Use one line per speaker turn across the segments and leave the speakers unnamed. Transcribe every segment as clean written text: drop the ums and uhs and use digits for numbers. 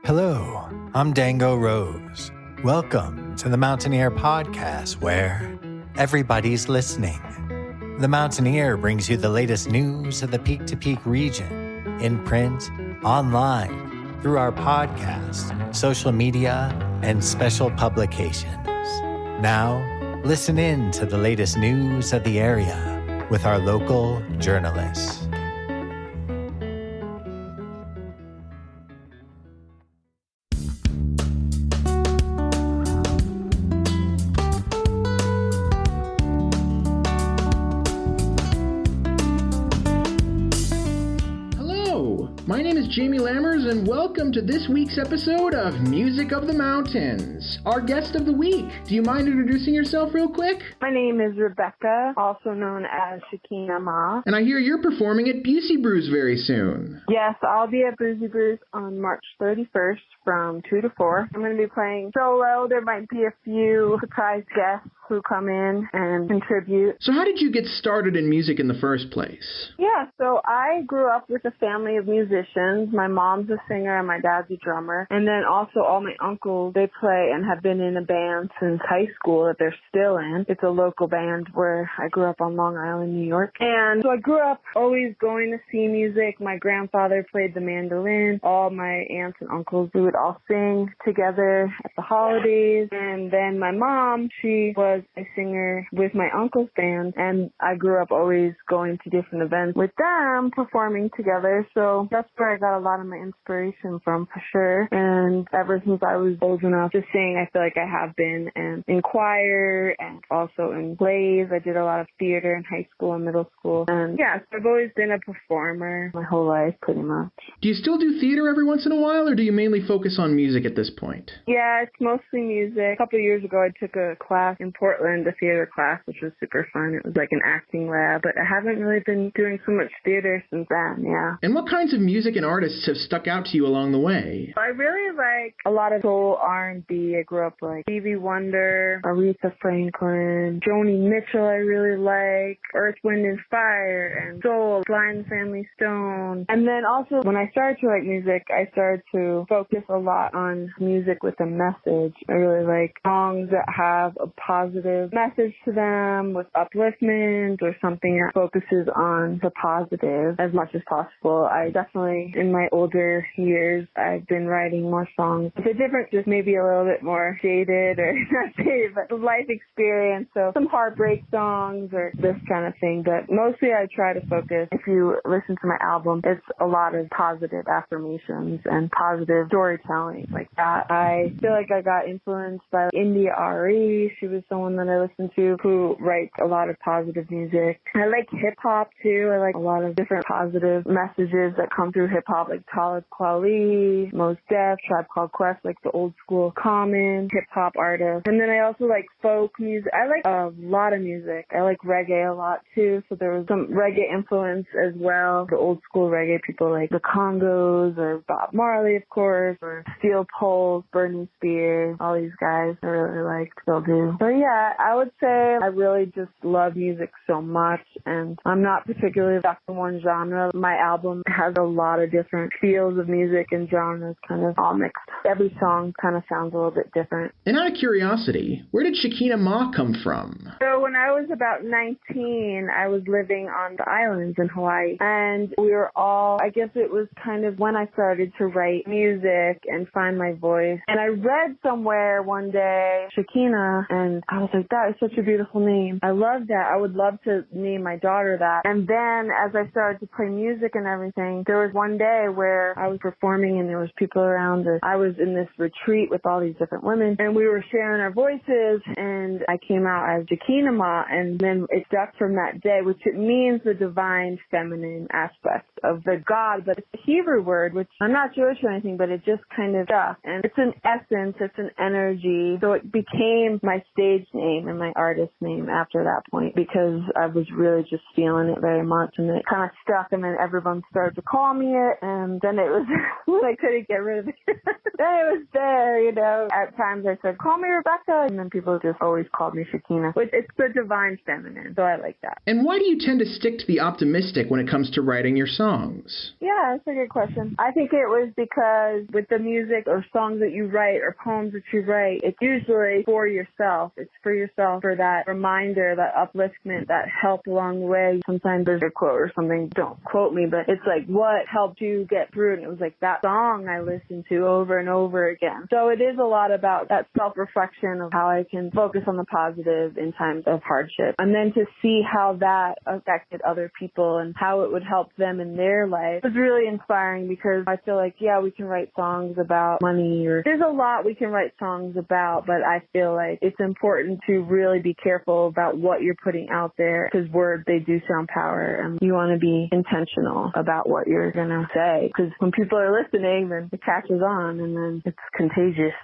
Hello, I'm Dango Rose. Welcome to the Mountaineer Podcast, where everybody's listening. The Mountaineer brings you the latest news of the Peak to Peak region, in print, online, through our podcast, social media, and special publications. Now, listen in to the latest news of the area with our local journalists.
My name is Jamie Lammers, and welcome to this week's episode of Music of the Mountains. Our guest of the week. Do you mind introducing yourself real quick?
My name is Rebecca, also known as Shakina Ma.
And I hear you're performing at Busey Brews very soon.
Yes, I'll be at Busey Brews on March 31st from 2 to 4. I'm going to be playing solo. There might be a few surprise guests who come in and contribute.
So how did you get started in music in the first place?
Yeah, so I grew up with a family of musicians. My mom's a singer and my dad's a drummer. And then also all my uncles, they play and have been in a band since high school that they're still in. It's a local band where I grew up on Long Island, New York. And so I grew up always going to see music. My grandfather played the mandolin. All my aunts and uncles, we would all sing together at the holidays. And then my mom, she was a singer with my uncle's band, and I grew up always going to different events with them, performing together. So that's where I got a lot of my inspiration from, for sure. And ever since I was old enough to sing, I feel like I have been in choir and also in plays. I did a lot of theater in high school and middle school. And yeah, so I've always been a performer my whole life, pretty much.
Do you still do theater every once in a while, or do you mainly focus on music at this point?
Yeah, it's mostly music. A couple of years ago, I took a class in Portland, a theater class, which was super fun. It was like an acting lab, but I haven't really been doing so much theater since then, yeah.
And what kinds of music and artists have stuck out to you along the way?
I really like a lot of soul R&B. I grew up like Stevie Wonder, Aretha Franklin, Joni Mitchell I really like, Earth, Wind and Fire, and Soul, Sly and the Family Stone. And then also when I started to write music, I started to focus a lot on music with a message. I really like songs that have a positive message to them with upliftment or something that focuses on the positive as much as possible. I definitely, in my older years, I've been writing more songs. It's a different, just maybe a little bit more jaded, or not jaded, but life experience. So some heartbreak songs or this kind of thing. But mostly I try to focus, if you listen to my album, it's a lot of positive affirmations and positive storytelling like that. I feel like I got influenced by India Ari. She was someone that I listened to who writes a lot of positive music. I like hip-hop too. I like a lot of different positive messages that come through hip-hop, like Talib Kweli, Mos Def, Tribe Called Quest, like the old school common hip-hop artists. And then I also like folk music. I like a lot of music. I like reggae a lot too, so there was some reggae influence as well. The old school reggae people like the Congos or Bob Marley, of course, or Steel Pulse, Burning Spear, all these guys I really liked, still do. So yeah, I would say I really just love music so much, and I'm not particularly stuck in one genre. My album has a lot of different feels of music and genres kind of all mixed. Every song kind of sounds a little bit different.
And out of curiosity, where did Shakina Ma come from?
So when I was about 19, I was living on the islands in Hawaii, and we were all, I guess it was kind of when I started to write music and find my voice. And I read somewhere one day, Shakina, and I was like, that is such a beautiful name. I love that. I would love to name my daughter that. And then as I started to play music and everything, there was one day where I was performing and there was people around, and I was in this retreat with all these different women, and we were sharing our voices, and I came out as Shakina Ma, and then it stuck from that day, which it means the divine feminine aspect of the God, but it's a Hebrew word, which I'm not Jewish or anything, but it just kind of stuck. And it's an essence, it's an energy. So it became my stage name and my artist name after that point, because I was really just feeling it very much, and it kind of stuck, and then everyone started to call me it, and then it was, I couldn't get rid of it. Then it was there, you know. At times I said, call me Rebecca, and then people just always called me Shakina. It's the divine feminine, so I like that.
And why do you tend to stick to the optimistic when it comes to writing your songs?
Yeah, it's like good question. I think it was because with the music or songs that you write or poems that you write, it's usually for yourself. It's for yourself, for that reminder, that upliftment, that help along the way. Sometimes there's a quote or something, don't quote me, but it's like what helped you get through it. And it was like that song I listened to over and over again. So it is a lot about that self-reflection of how I can focus on the positive in times of hardship. And then to see how that affected other people and how it would help them in their life was really inspiring, because I feel like, yeah, we can write songs about money, or there's a lot we can write songs about, but I feel like it's important to really be careful about what you're putting out there, because words, they do sound power, and you want to be intentional about what you're going to say, because when people are listening, then it catches on, and then it's contagious.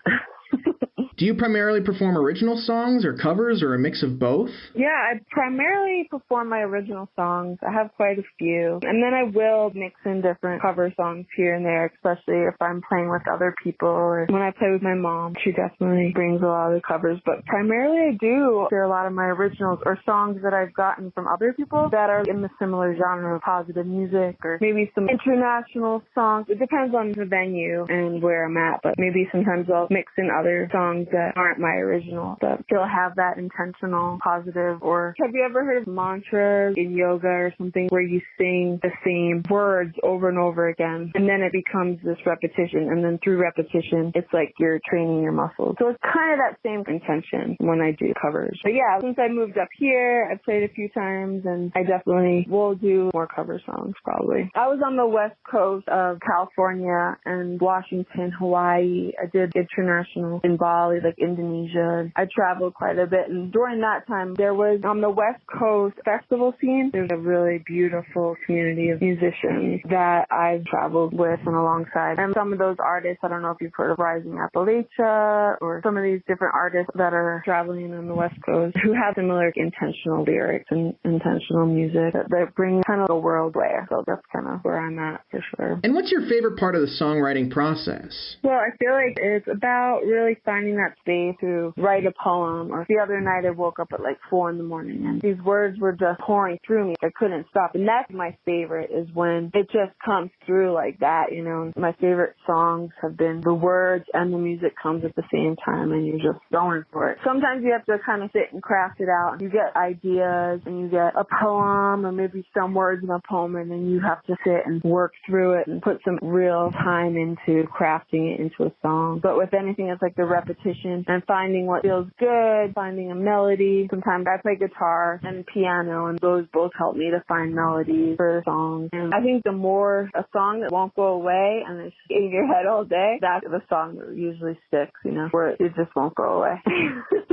Do you primarily perform original songs or covers or a mix of both?
Yeah, I primarily perform my original songs. I have quite a few. And then I will mix in different cover songs here and there, especially if I'm playing with other people or when I play with my mom. She definitely brings a lot of the covers. But primarily I do share a lot of my originals or songs that I've gotten from other people that are in the similar genre of positive music, or maybe some international songs. It depends on the venue and where I'm at, but maybe sometimes I'll mix in other songs that aren't my original, but still have that intentional, positive. Or have you ever heard of mantras in yoga or something where you sing the same words over and over again, and then it becomes this repetition, and then through repetition, it's like you're training your muscles. So it's kind of that same intention when I do covers. But yeah, since I moved up here, I've played a few times, and I definitely will do more cover songs probably. I was on the west coast of California and Washington, Hawaii. I did international in Bali, like Indonesia. I traveled quite a bit, and during that time there was on the West Coast festival scene, there's a really beautiful community of musicians that I've traveled with and alongside. And some of those artists, I don't know if you've heard of Rising Appalachia or some of these different artists that are traveling on the West Coast who have similar intentional lyrics and intentional music that bring kind of the world there. So that's kind of where I'm at for sure.
And what's your favorite part of the songwriting process?
Well, I feel like it's about really finding that space to write a poem. Or the other night I woke up at like 4 a.m. and these words were just pouring through me. I couldn't stop. And that's my favorite, is when it just comes through like that, you know. My favorite songs have been the words and the music comes at the same time, and you're just going for it. Sometimes you have to kind of sit and craft it out. You get ideas and you get a poem or maybe some words in a poem, and then you have to sit and work through it and put some real time into crafting it into a song. But with anything, it's like the repetition and finding what feels good, finding a melody. Sometimes I play guitar and piano, and those both help me to find melodies for the song. And I think the more a song that won't go away and it's in your head all day, that's the song that usually sticks, you know, where it just won't go away.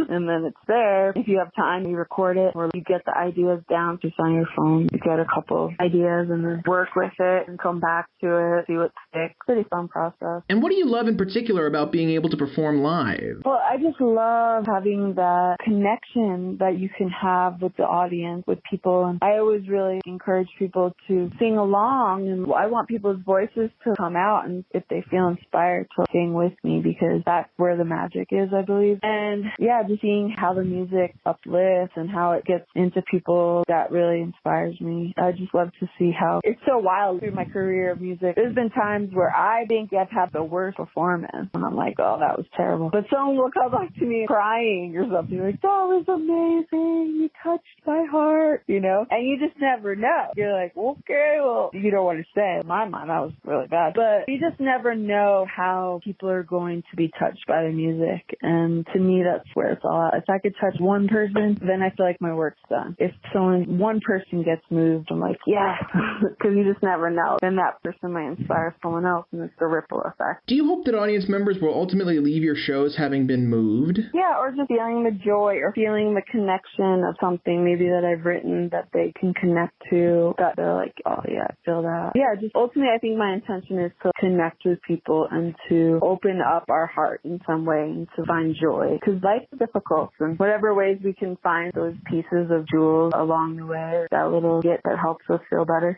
And then it's there. If you have time, you record it, or you get the ideas down just on your phone. You get a couple of ideas and then work with it and come back to it, see what sticks. Pretty fun process.
And what do you love in particular about being able to perform live?
Well, I just love having that connection that you can have with the audience, with people. And I always really encourage people to sing along, and I want people's voices to come out, and if they feel inspired, to sing with me, because that's where the magic is, I believe. And yeah, just seeing how the music uplifts and how it gets into people, that really inspires me. I just love to see how it's so wild through my career of music. There's been times where I think I've had the worst performance, and I'm like, oh, that was terrible. But someone will come up to me crying or something, like, that was amazing, you touched my heart, you know? And you just never know. You're like, okay, well, you don't want to say. In my mind, that was really bad. But you just never know how people are going to be touched by the music. And to me, that's where it's all at. If I could touch one person, then I feel like my work's done. If one person gets moved, I'm like, yeah, because you just never know. Then that person might inspire someone else, and it's the ripple effect.
Do you hope that audience members will ultimately leave your shows having been moved?
Yeah, or just feeling the joy or feeling the connection of something maybe that I've written that they can connect to, that they're like, oh yeah, I feel that. Yeah, just ultimately I think my intention is to connect with people and to open up our heart in some way and to find joy. Because life is difficult, and whatever ways we can find those pieces of jewels along the way, that little bit that helps us feel better.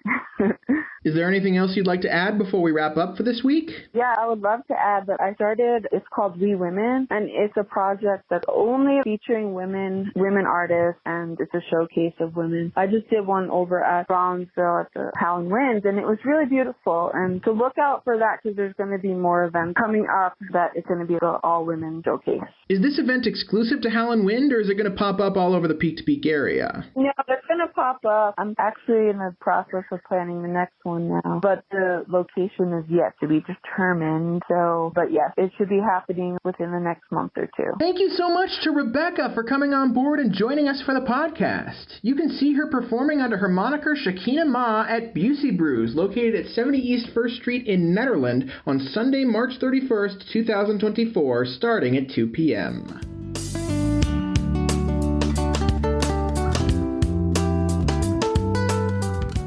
Is there anything else you'd like to add before we wrap up for this week?
Yeah, I would love to add that I started, it's called We Women, Mountain, and it's a project that's only featuring women artists, and it's a showcase of women. I just did one over at Brownsville at the Howling Winds, and it was really beautiful. And to look out for that, because there's going to be more events coming up that it's going to be an all-women showcase.
Is this event exclusive to Howling Wind, or is it going to pop up all over the Peak to Peak area?
No, it's going to pop up. I'm actually in the process of planning the next one now, but the location is yet to be determined. But yes, it should be happening within the next month or two.
Thank you so much to Rebecca for coming on board and joining us for the podcast. You can see her performing under her moniker Shakina Ma at Busey Brews, located at 70 East 1st Street in Netherland on Sunday, March 31st, 2024, starting at 2 p.m.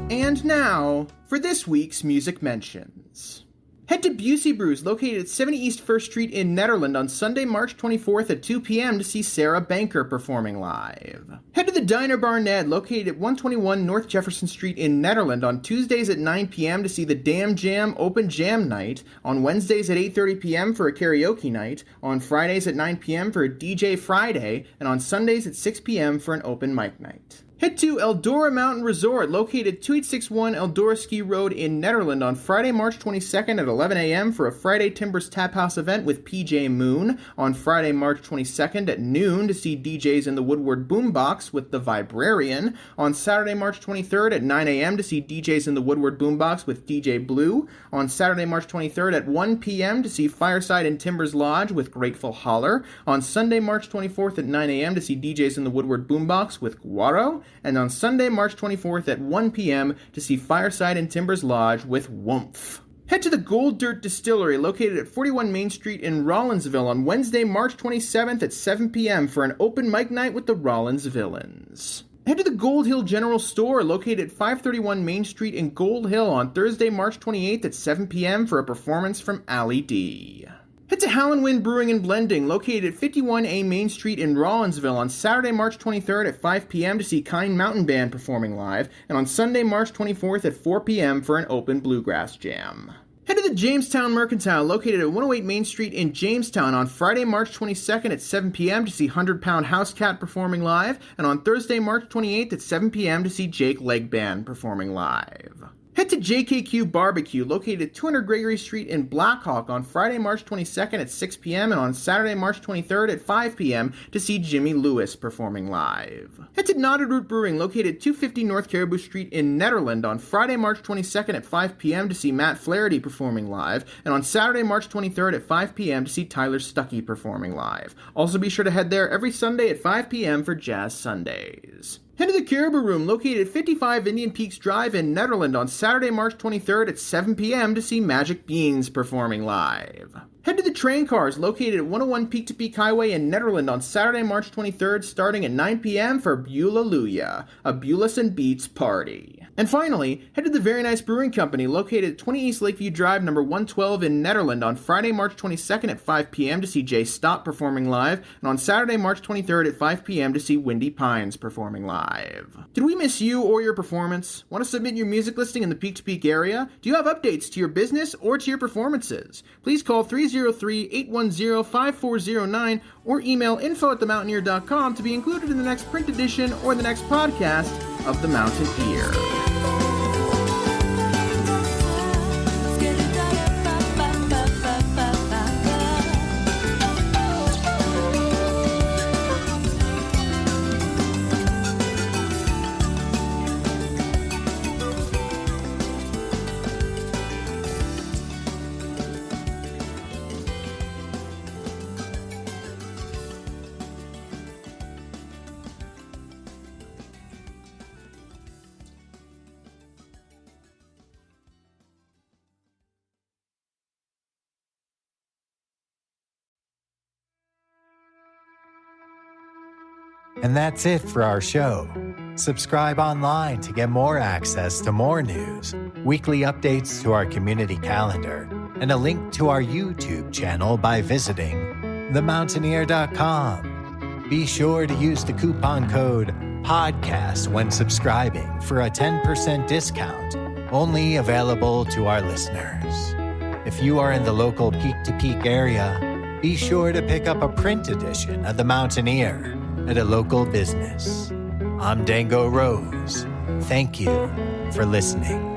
And now, for this week's Music Mentions. Head to Busey Brews, located at 70 East 1st Street in Netherland on Sunday, March 24th at 2 p.m. to see Sarah Banker performing live. Head to the Diner Bar Ned, located at 121 North Jefferson Street in Netherland on Tuesdays at 9 p.m. to see the Damn Jam Open Jam Night, on Wednesdays at 8:30 p.m. for a karaoke night, on Fridays at 9 p.m. for a DJ Friday, and on Sundays at 6 p.m. for an open mic night. Head to Eldora Mountain Resort, located 2861 Eldora Ski Road in Netherland on Friday, March 22nd at 11 a.m. for a Friday Timbers Tap House event with PJ Moon, on Friday, March 22nd at noon to see DJs in the Woodward Boombox with The Vibrarian, on Saturday, March 23rd at 9 a.m. to see DJs in the Woodward Boombox with DJ Blue, on Saturday, March 23rd at 1 p.m. to see Fireside in Timbers Lodge with Grateful Holler, on Sunday, March 24th at 9 a.m. to see DJs in the Woodward Boombox with Guaro, and on Sunday, March 24th at 1 p.m. to see Fireside in Timbers Lodge with Woomph. Head to the Gold Dirt Distillery, located at 41 Main Street in Rollinsville on Wednesday, March 27th at 7 p.m. for an open mic night with the Rollins Villains. Head to the Gold Hill General Store, located at 531 Main Street in Gold Hill on Thursday, March 28th at 7 p.m. for a performance from Allie D. Head to Howlin' Wind Brewing and Blending, located at 51A Main Street in Rollinsville on Saturday, March 23rd at 5 p.m. to see Kind Mountain Band performing live, and on Sunday, March 24th at 4 p.m. for an open bluegrass jam. Head to the Jamestown Mercantile, located at 108 Main Street in Jamestown on Friday, March 22nd at 7 p.m. to see 100 Pound House Cat performing live, and on Thursday, March 28th at 7 p.m. to see Jake Leg Band performing live. Head to JKQ Barbecue, located at 200 Gregory Street in Blackhawk on Friday, March 22nd at 6 p.m. and on Saturday, March 23rd at 5 p.m. to see Jimmy Lewis performing live. Head to Knotted Root Brewing, located at 250 North Caribou Street in Netherland on Friday, March 22nd at 5 p.m. to see Matt Flaherty performing live, and on Saturday, March 23rd at 5 p.m. to see Tyler Stuckey performing live. Also be sure to head there every Sunday at 5 p.m. for Jazz Sundays. Head to the Caribou Room, located at 55 Indian Peaks Drive in Netherland on Saturday, March 23rd at 7 p.m. to see Magic Beans performing live. Head to the Train Cars, located at 101 Peak to Peak Highway in Netherland on Saturday, March 23rd, starting at 9 p.m. for Beulah-Luya, a Beulah and Beats party. And finally, head to the Very Nice Brewing Company, located at 20 East Lakeview Drive, number 112 in Netherland on Friday, March 22nd at 5 p.m. to see Jay Stott performing live, and on Saturday, March 23rd at 5 p.m. to see Windy Pines performing live. Did we miss you or your performance? Want to submit your music listing in the Peak to Peak area? Do you have updates to your business or to your performances? Please call 303-810-5409 or email info@themountaineer.com to be included in the next print edition or the next podcast of The Mountain Ear.
And that's it for our show. Subscribe online to get more access to more news, weekly updates to our community calendar, and a link to our YouTube channel by visiting themountaineer.com. Be sure to use the coupon code PODCAST when subscribing for a 10% discount, only available to our listeners. If you are in the local Peak to Peak area, be sure to pick up a print edition of The Mountaineer at a local business. I'm Dango Rose. Thank you for listening.